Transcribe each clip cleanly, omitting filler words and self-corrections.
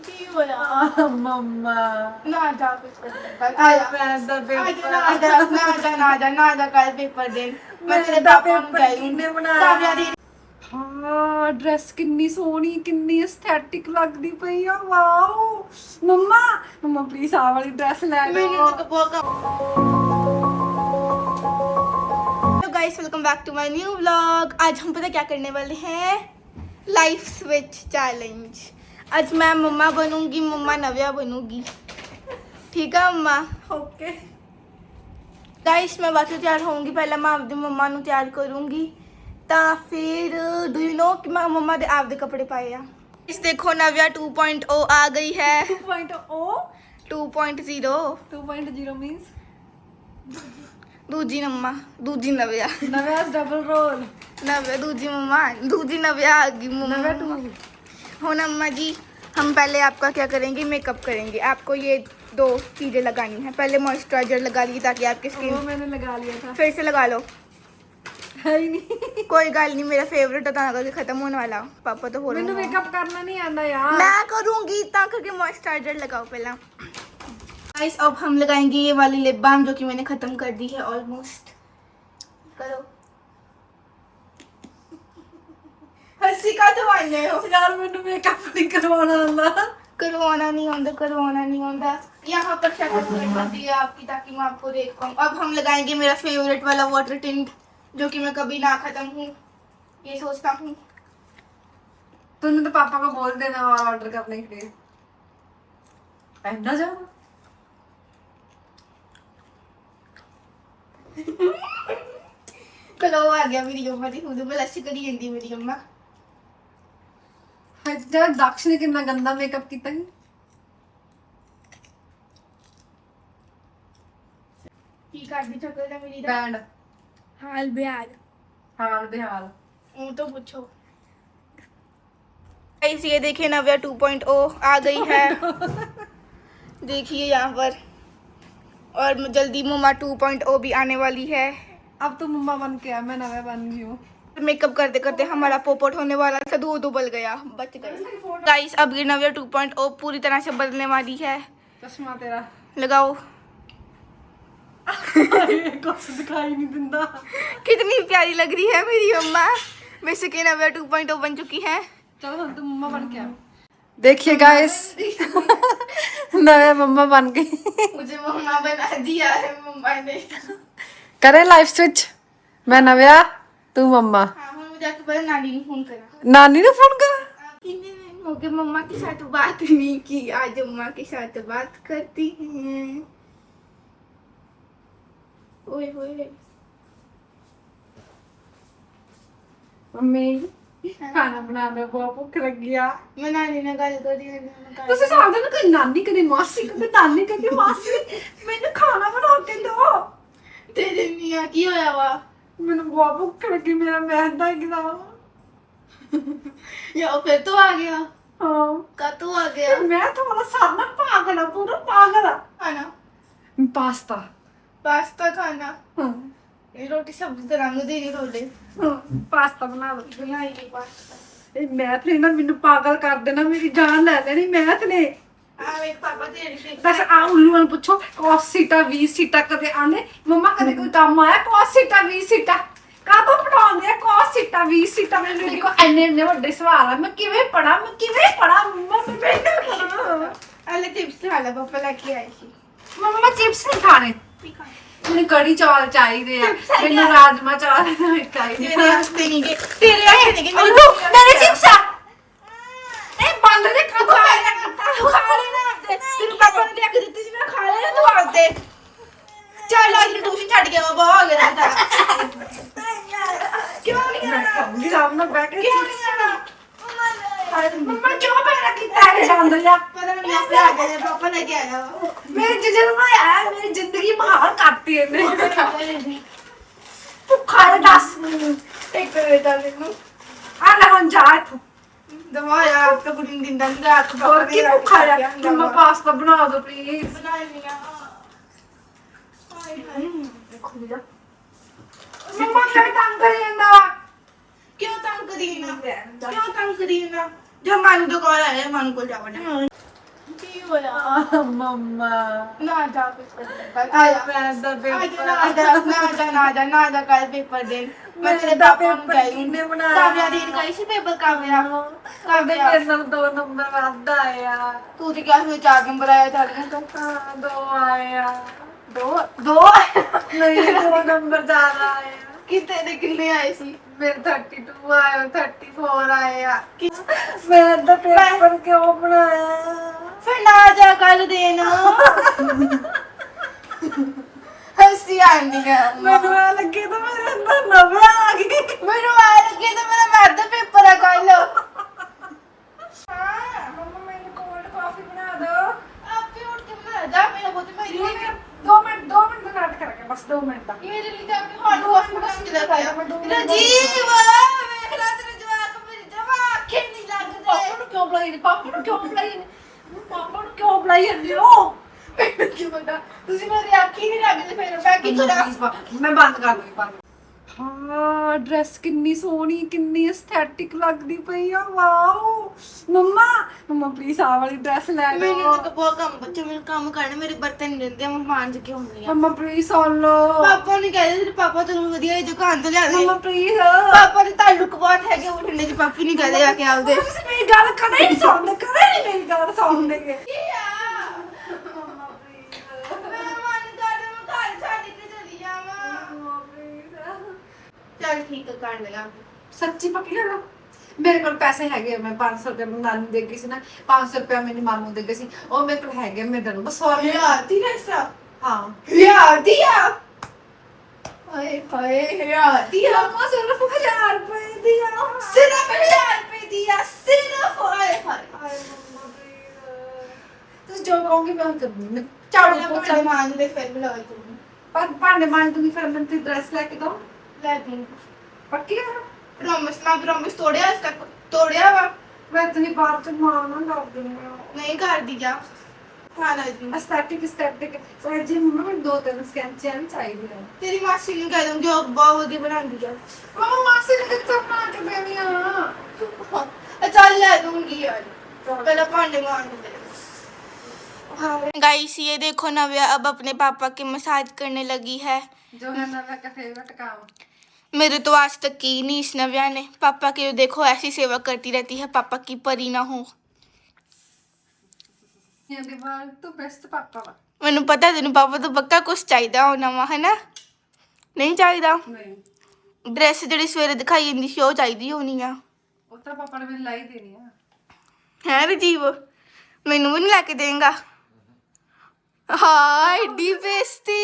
ਕੀ ਹੋਇਆ ਮੰਮਾ ਨਾ ਜਾ ਪੇਪਰ ਆਇਆ ਮੈਥ ਦਾ ਪੇਪਰ ਨਾ ਜਾ ਕੱਲ ਪੇਪਰ ਦੇ ਮੈਂ ਤੇਰੇ ਪਾਪਾ ਨੂੰ ਕਹਿ ਕਿੰਨੇ ਦੂੰਗੀ ਬਣਾਇਆ ਕਾਵਿਆ ਦੀ ਹਾਂ ਡਰੈਸ ਕਿੰਨੀ ਸੋਹਣੀ ਕਿੰਨੀ ਐਸਥੈਟਿਕ ਲੱਗਦੀ ਪਈ ਆ ਵਾਓ ਮੰਮਾ ਮੰਮਾ ਪਲੀਜ਼ ਆਹ ਵਾਲੀ ਡਰੈਸ ਲੈ मैंने ਲਓ तो बहुत hello guys welcome back to my new vlog. आज हम पता क्या करने वाले हैं, लाइफ स्विच चैलेंज। आज मैं मम्मा बनूंगी, मम्मा नव्या बनूंगी, ठीक है मम्मा? ਓਕੇ गाइस मैं बाद तैयार होंगी, पहले मैं आपकी मम्मा ਨੂੰ ਤਿਆਰ ਕਰੂੰਗੀ ਤਾਂ ਫਿਰ डू यू नो कि मैं मम्मा ਦੇ ਆਪਦੇ ਕੱਪੜੇ ਪਾਏ ਆ। इस देखो नव्या 2.0 आ गई है। 2.0 2.0 2.0 means दूजी मम्मा दूजी नव्या ਨਵਾਂ ਡਬਲ ਰੋਲ नव्या दूजी मम्मा दूजी नव्या आ गई मम्मा। नव्या टू हो ना अम्मा जी, हम पहले आपका क्या करेंगे, मेकअप करेंगे। आपको ये दो चीज़ें लगानी है। पहले मॉइस्चराइजर लगा लीजिए ताकि आपकी वो स्किन मैंने लगा लिया था फिर से लगा लो। है ही नहीं कोई गल नहीं, मेरा फेवरेट है करके खत्म होने वाला। पापा तो बोल मैंने मेकअप करना नहीं आता यार मैं करूंगी ता करके मॉइस्चराइजर लगाओ पहला। गाइस अब हम लगाएंगे ये वाली लिप बाम जो कि मैंने खत्म कर दी है ऑलमोस्ट। करो हंसी का तो आने हो यार मैंने मेकअप नहीं करवाना आंदा करवाना नहीं आंदा। यहाँ पर शक्ल कर दी है आपकी ताकि मैं आपको देख पाऊँ। अब हम लगाएंगे मेरा फेवरेट वाला वाटर टिंट जो कि मैं कभी ना खत्म हूँ, ये सोचता हूँ। तूने तो पापा को बोल देना और ऑर्डर करने के लिए पहनना जाओ कलो आ गया मेरी अम्मा की खुद बलश करी जाती मेरी अम्मा। यार दक्ष ने कितना गंदा मेकअप किया है की कर दी चक्कर है मेरी दा बैंड हाल बेहाल हाल बेहाल वो तो पूछो। गाइस ये देखिए नव्या 2.0 आ गई है देखिए यहाँ पर, और जल्दी मम्मा 2.0 भी आने वाली है। अब तो मम्मा बन के आ मैं नवा बन गई हूँ मेकअप करते करते हमारा पोपट होने वाला था, दो बल गया, बच गए। गाइस अब ये नव्या 2.0 पूरी तरह से बदलने वाली है। चश्मा तेरा लगाओ कुछ दिखाई नहीं दिंदा कितनी प्यारी लग रही है मेरी अम्मा। वैसे कि नव्या 2.0 बन चुकी है। चलो हम तो मम्मा बन के आ देखिए गाइस नवे मम्मा बन गई मुझे मम्मा बना दिया है मम्मा ने। करे लाइफ स्विच मैं नव्या तू मम्मा हाँ मुझे आके पहले नानी ने फोन करा। नानी ने फोन करा कितने दिन हो गए मम्मा के साथ बात नहीं की, आज मम्मा के साथ बात करती हैं। ओए होए मम्मी खाना बना दे बहुत भूख लगी आ मैं नानी ने गल करी है ਤੁਸੀਂ ਸਾਹਮਣੇ ਨਾ ਕਦੇ ਨਾਨੀ ਕਦੇ ਮਾਸੀ ਕਦੇ ਨਾਨੀ ਕਦੇ ਮਾਸੀ ਮੈਨੂੰ ਖਾਣਾ ਬਣਾ ਕੇ ਦਿਓ तेरे मियां की होया वा ਮੈਨੂੰ ਬਹੁਤ ਭੁੱਖ ਲੱਗੀ ਮੇਰਾ ਮੈਥ ਦਾ ਐਗਜ਼ਾਮ या फिर तो आ गया ਹਾਂ का तो आ गया ਮੈਂ ਤਾਂ ਵਾਲਾ ਸਾਰਾ ਪਾਗਲ ਆ ਪੂਰਾ ਪਾਗਲ ਆ खाना ਪਾਸਤਾ पास्ता खाना ਹਾਂ ये रोटी सब्जी तो रंग दे नहीं रोले ਪਾਸਤਾ ਬਣਾ ਲਓ बनाएगी पास्ता। ਇਹ ਮੈਥ ਨੇ ਨਾ ਮੈਨੂੰ ਪਾਗਲ ਕਰ ਦੇਣਾ ਮੇਰੀ ਜਾਨ ਲੈ ਲੈਣੀ ਮੈਥ ਨੇ एक पापा तेरे से ਬਸ ਆ ਉੱਲੂਆਂ ਨੂੰ ਪੁੱਛੋ ਕੋਸ ਸੀਟਾ 20 ਸੀਟਾ ਕਦੇ ਆਨੇ ਮੰਮਾ ਕਦੇ ਕੋਈ ਕੰਮ ਆਇਆ ਕੋਸ ਸੀਟਾ 20 ਸੀਟਾ ਕਾਹਤੋਂ ਪੜਾਉਂਦੇ ਆ ਕੋਸ ਸੀਟਾ 20 ਸੀਟਾ ਮੈਨੂੰ ਦੇਖੋ ਇੰਨੇ ਵੱਡੇ ਸਵਾਲ ਆ ਮੈਂ ਕਿਵੇਂ ਪੜਾ ਮੰਮਾ ਮੈਂ ਪੜਾ अले चिप्स खा ला पापा लेके आई थी। ਮੰਮਾ ਚਿਪਸ ਨਹੀਂ ਖਾਣੇ ਮੈਨੂੰ ਕੜੀ ਚਾਵਲ ਚਾਹੀਦੇ ਆ ਮੈਨੂੰ ਰਾਜਮਾ ਚਾਵਲ ਚਾਹੀਦੇ तेरे वास्ते नहीं के तेरे वास्ते नहीं के ਮੇਰੇ ਚਿਪਸ ਆ ਇਹ ਬੰਦ ਦੇ ਕਦੋਂ ਆਇਆ तू खा लेना आपदे तेरे पापा ने लेके ਦਿੱਤੀ ਸੀ ਮੈਂ ਖਾ ਲੈਣਾ ਤੂੰ ਆਪਦੇ। ਚੱਲ ਅੱਜ ਟਿਊਸ਼ਨ ਛੱਡ ਗਿਆ ਬਾਬਾ ਹੋ ਗਿਆ ਤੇਰਾ। ਕਿਉਂ ਨਹੀਂ ਆਣਾ ਸਾਹਮਣੇ ਬੈਠ ਕੇ ਕਿਉਂ ਨਹੀਂ ਆਣਾ ਮੰਮਾ ਕਿਉਂ ਪੈਰਾ ਕੀਤਾ ਹੈ ਬੰਦ ਜਾ ਪਤਾ ਨਹੀਂ ਆਪੇ ਆ ਗਏ ਪਾਪਾ ਲੈ ਕੇ ਆਇਆ ਵਾ। ਮੇਰੇ ਜਜਰ ਨੂੰ ਆਇਆ ਮੇਰੀ ਜ਼ਿੰਦਗੀ ਬਹਾਲ ਕਰਤੀ ਇਹਨੇ ਭੁੱਖਾ ਹੈ ਦੱਸ ਇੱਕ ਬੇਟਾ ਮੈਨੂੰ ਆ ਲੈ ਹੁਣ ਜਾ ਇੱਥੋਂ ਦਵਾਇਆ ਆਪ ਤਾਂ ਕੁਝ ਦਿਨ ਦੰਦ ਰਾਤ ਹੋਰ ਕੀ ਭੁੱਖਾ ਹੈ ਮੰਮਾ ਪਾਸਤਾ ਬਣਾ ਦਿਓ ਪਲੀਜ਼ ਬਣਾ ਲਿਆ। ਖੁੱਲ ਜਾ ਮੰਮਾ ਕਿਹੜਾ ਤੰਗ ਕਰੀ ਜਾਂਦਾ ਕਿਉਂ ਤੰਗ ਕਰੀ ਨਾ ਕਿਉਂ ਤੰਗ ਕਰੀ ਨਾ ਜੋ ਮਨ ਤੋਂ ਕੋਲ ਆਇਆ ਮਨ ਕੋਲ ਜਾਵਣਾ। ਕੀ ਹੋਇਆ ਮੰਮਾ ਨਾ ਜਾ ਪੇਪਰ ਆ ਜਾ ਮੈਂ ਦਾ ਪੇਪਰ ਨਾ ਜਾ ਕੱਲ ਪੇਪਰ ਦੇਣ ਮੈਂ ਤੇਰੇ ਦਾ ਪਾਪਾ ਨੂੰ ਪੇਪਰ ਕਹਿ ਕਿਹਨੇ ਦੂੰ ਬਣਾਇਆ? ਕਾਵਿਆ ਦੀ ਗਈ ਸੀ ਪੇਪਰ ਕਾਵਿਆ ਕਾਹਦੇ ਮੇਰੇ ਨਾਲ 2 ਨੰਬਰ ਵੱਧ ਆਇਆ ਤੂੰ ਤੇ ਕਿਹਾ ਸੀ 4 ਨੰਬਰ ਆਇਆ ਚਾਹੀਏ ਤਾਂ ਹਾਂ 2 ਆਇਆ ਦੋ ਨਹੀਂ 2 ਨੰਬਰ ਜ਼ਿਆਦਾ ਆਇਆ ਕਿਤੇ ਦੇ ਕਿੰਨੇ ਆਏ ਸੀ ਮੇਰੇ 32 ਆਇਆ 34 ਆਇਆ ਮੈਂ ਦਾ ਪੇਪਰ ਕਿਉਂ ਬਣਾਇਆ ਫਿਰ ਨਾ ਜਾ ਕੱਲ ਦੇਣ ਹੱਸੀ ਆਂਦੀ ਹੈ ਮੈਨੂੰ ਐ ਲੱਗੇ ਤਾਂ ਮੇਰੇ ਅੰਦਰ ਨਵਾਂ ਆ ਗਈ ਮੈਨੂੰ ਆ ਲੱਗੇ ਤਾਂ ਮੇਰਾ ਮੈਥ ਦਾ ਪੇਪਰ ਆ ਕੱਲ ਹਾਂ ਮੰਮਾ ਮੈਨੂੰ ਕੋਲਡ ਕਾਫੀ ਬਣਾ ਦਿਓ ਆਪੇ ਉੱਠ ਕੇ ਬਣਾ ਜਾ ਮੇਰਾ ਬਹੁਤ ਮੇਰੀ ਲਈ 2 ਮਿੰਟ ਦਾ ਨਾਟਕ ਕਰਾਂਗੇ ਬਸ 2 ਮਿੰਟ ਦਾ ਮੇਰੇ ਲਈ ਤਾਂ ਆਪਣੀ ਹੌਟ ਵਾਸ਼ ਮਸ਼ੀਨ ਲੈ ਕੇ ਆਇਆ ਰਜੀਵ ਵੇਖ ਲੈ ਤੇਰੇ ਜਵਾਕ ਮੇਰੀ ਜਵਾ ਅੱਖੇ ਨਹੀਂ ਲੱਗਦੇ ਕਿਉਂ ਬੁਲਾਈ ਪਾਪਾ ਨੂੰ ਕਿਉਂ ਬੁਲਾਈ ਜਾਂਦੇ ਹੋ ਮੈਨੂੰ ਕੀ ਪਤਾ ਤੁਸੀਂ ਮੇਰੇ ਅੱਖੀ ਨਹੀਂ ਲੱਗਦੇ ਫਿਰ ਮੈਂ ਕੀ ਕਰਾਂ ਮੈਂ ਬੰਦ ਕਰ ਦੂੰਗੀ ਬੰਦ ਹਾਂ ਡਰੈਸ ਕਿੰਨੀ ਸੋਹਣੀ ਕਿੰਨੀ ਐਸਥੈਟਿਕ ਲੱਗਦੀ ਪਈ ਆ ਵਾਓ ਮੰਮਾ ਪਲੀਜ਼ ਆ ਵਾਲੀ ਡਰੈਸ ਲੈ ਮੈਨੂੰ ਲਓ ਤਾਂ ਬਹੁਤ ਕੰਮ ਬੱਚੇ ਮੈਨੂੰ ਕੰਮ ਕਰਨੇ ਮੇਰੇ ਬਰਤਨ ਨਹੀਂ ਦਿੰਦੇ ਮੈਂ ਮਾਂਜ ਕੇ ਹੁੰਦੀ ਆ ਮੰਮਾ ਪਲੀਜ਼ ਸੁਣ ਲਓ ਪਾਪਾ ਨੇ ਕਹਿੰਦੇ ਤੇਰੇ ਪਾਪਾ ਤੈਨੂੰ ਵਧੀਆ ਜਿਹੀ ਦੁਕਾਨ ਤੋਂ ਲਿਆ ਦੇ ਮੰਮਾ ਪਲੀਜ਼ ਪਾਪਾ ਦੇ ਤਾਲੁਕ ਬਹੁਤ ਹੈਗੇ ਉਹ ਠੰਡੇ ਚ ਪਾਪੀ ਨਹੀਂ ਕਹਦੇ ਆ ਕੇ ਆਉਦੇ ਤੁਸੀਂ ਮੇਰੀ ਗੱਲ ਕਦੇ ਨਹੀਂ ਸੁਣਦੇ ਕਦੇ ਨਹੀਂ ਮੇਰੀ ਗੱਲ ਸੁਣਦੇਗੇ ਕੀ ਆ ਮੰਮਾ ਪਲੀਜ਼ ਮੇਰਾ ਮਨ ਕਰਦਾ ਮੈਂ ਘਰ ਛੱਡ ਕੇ ਚਲੀ ਜਾਵਾਂ ਮੰਮਾ ਪਲੀਜ਼ ਚੱਲ ਠੀਕ ਆ ਕਰ ਲਗਾ ਸੱਚੀ ਪੱਕੀ ਗੱਲ ਆ? ਮੇਰੇ ਕੋਲ ਪੈਸੇ ਹੈਗੇ ਮੈਂ 500 ਰੁਪਏ ਨਾਨੀ ਦੇ ਗਈ ਸੀ ਨਾ 500 ਰੁਪਏ ਮੇਰੀ ਮਾਮੂ ਦੇ ਗਈ ਸੀ ਉਹ ਮੇਰੇ ਕੋਲ ਹੈਗੇ ਮੈਂ ਤੈਨੂੰ ਬਸ 100 ਰੁਪਏ ਯਾਰ ਦੀ ਰਸਾ ਹਾਂ ਯਾਰ ਦੀ ਆ ਹਾਏ ਯਾਰ ਦੀ ਆ ਮੰਮਾ ਸਿਰਫ 1000 ਰੁਪਏ ਦੀ ਆ ਸਿਰਫ 1000 ਰੁਪਏ ਦੀ ਆ ਸਿਰਫ ਹਾਏ ਹਾਏ ਹਾਏ ਮੰਮਾ ਪਲੀਜ਼ ਤੁਸੀਂ ਜੋ ਕਹੋਗੇ ਮੈਂ ਉਹ ਕਰੂੰਗੀ ਮੈਂ ਝਾੜੂ ਚਾੜੂ ਪੋਚਾ ਪੋਚਾ ਮਾਂਜ ਦੇ ਫਿਰ ਬੁਲਾਓ ਤੂੰ ਪਰ ਭਾਂਡੇ ਮਾਂਜ ਦੂੰਗੀ ਫਿਰ ਮੈਂ ਤੇ ਡਰੈਸ ਲੈ ਕੇ ਦਊਂ ਲੈ ਦੀ ਪੱਕੀ ਹੈ ਪ੍ਰੋਮਿਸ ਤੋੜਿਆ ਅੱਜ ਤੱਕ ਤੋੜਿਆ ਵਾ ਮੈਂ ਤੁਸੀਂ ਬਾਅਦ ਚ ਮਾਰਨਾ ਕਰ ਦਿੰਦੀ ਹਾਂ ਨਹੀਂ ਕਰਦੀ ਜਾ ਹਾਂ ਲੈ ਦੀ ਐਸਥੈਟਿਕ ਫਿਰ ਜੀ ਮੰਮਾ ਮੈਨੂੰ 2-3 ਸਕੈਨ ਚੈਨ ਚਾਹੀਦੀ ਹੈ ਤੇਰੀ ਮਾਸੀ ਨੂੰ ਕਹਿ ਦੂੰਗੀ ਉਹ ਬਹੁਤ ਵਧੀਆ ਬਣਾਉਂਦੀ ਆ ਮੰਮਾ ਮਾਸੀ ਨੇ ਕਿੱਥੋਂ ਬਣਾ ਕੇ ਦੇਣੀ ਆ ਚੱਲ ਲੈ ਦੂੰਗੀ ਯਾਰ पहले भांडे मांज दे। गाइस ये देखो नव्या अब अपने पापा की मसाज करने लगी है, जो है नव्या का फेवरेट काम। मेरे तो आज तक की नहीं इस नव्या ने। पापा की देखो ऐसी सेवा करती रहती है, पापा की परी ना हो। तो बेस्ट पापा वा। मैनू पता तेन पापा तो पक्का कुछ चाहिए होना वा, है ना? नहीं चाहिए? नहीं। ड्रेस जी सवेरे दिखाई जाती सी, वो चाहिए होनी आ। तो पापा ने मैंने लाई देनी है रजीव, मैनू भी नहीं लैके देगा? हाँ एडी बेइज्जती,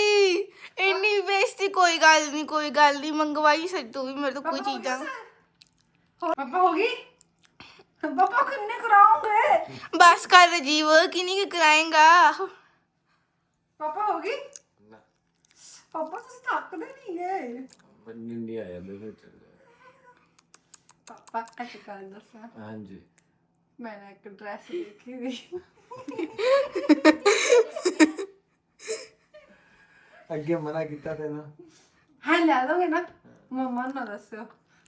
इन्नी बेइज्जती। कोई गल नहीं, मंगवाई सर तू भी मेरे तो कोई चीज़ा। पापा होगी? पापा किन्ने कराओगे? बस कर रजीव, किन्नी कराएगा? पापा होगी? पापा तुम थकदे नहीं है? नहीं आया देखो चल पापा का टिकान दसा। हाँ जी मैंने एक ड्रेस देखी थी। अगे मना किया था ना। हाँ ले दोगे ना? मम्मा ना दसो,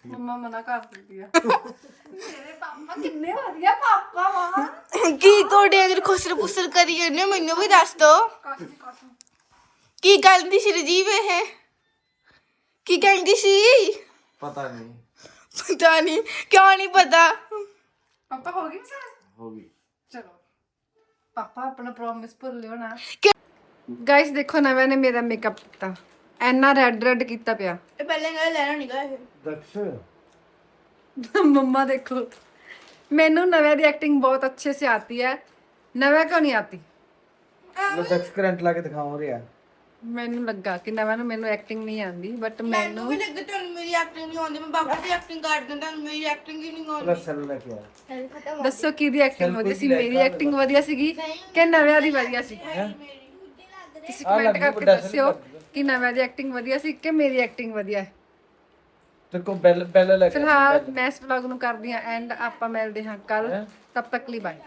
मम्मा मना कर देती है। मेरे पापा कितने बढ़िया पापा वाह। की तोड़े अगर खुसर पुसर करी जाने मैनू भी दस दो की गल दी सी रजीव है, की कहती सी? पता नहीं, पता नहीं, क्यों नहीं पता? पापा होगी मसाज? होगी। चलो पापा अपना प्रॉमिस भूल लियो ना। गाइस देखो नव्या ने मेरा मेकअप किया, एना रेड रेड किया पिया। ये पहले गल लेना नहीं गया दक्ष मम्मा देखो, मैनू नव्या दी एक्टिंग बहुत अच्छे से आती है, नव्या क्यों नहीं आती? मैं दक्ष करंट ला के दिखाऊं रे यार। मैनू लगा कि नव्या नू मैनू एक्टिंग नहीं आती, बट मैनू मैनू भी लगे तुहानू मेरी एक्टिंग नहीं आउंदी, मैं बाबा दी एक्टिंग कर दूं, तुहानू मेरी एक्टिंग ही नहीं प्लस आउंदी। सेल लेके आया। दसो किहदी एक्टिंग वधिया सी, मेरी एक्टिंग वधिया सीगी कि नव्या दी वधिया सी? तुसीं कमेंट करके दस्सिओ कि नव्या दी एक्टिंग वधिया सी कि मेरी एक्टिंग वधिया है। तेरे को बेल बेल लेके फिलहाल मैं इस व्लॉग नू करदी हां एंड आपां मिलदे हां कल, तब तक ਲਈ बाय।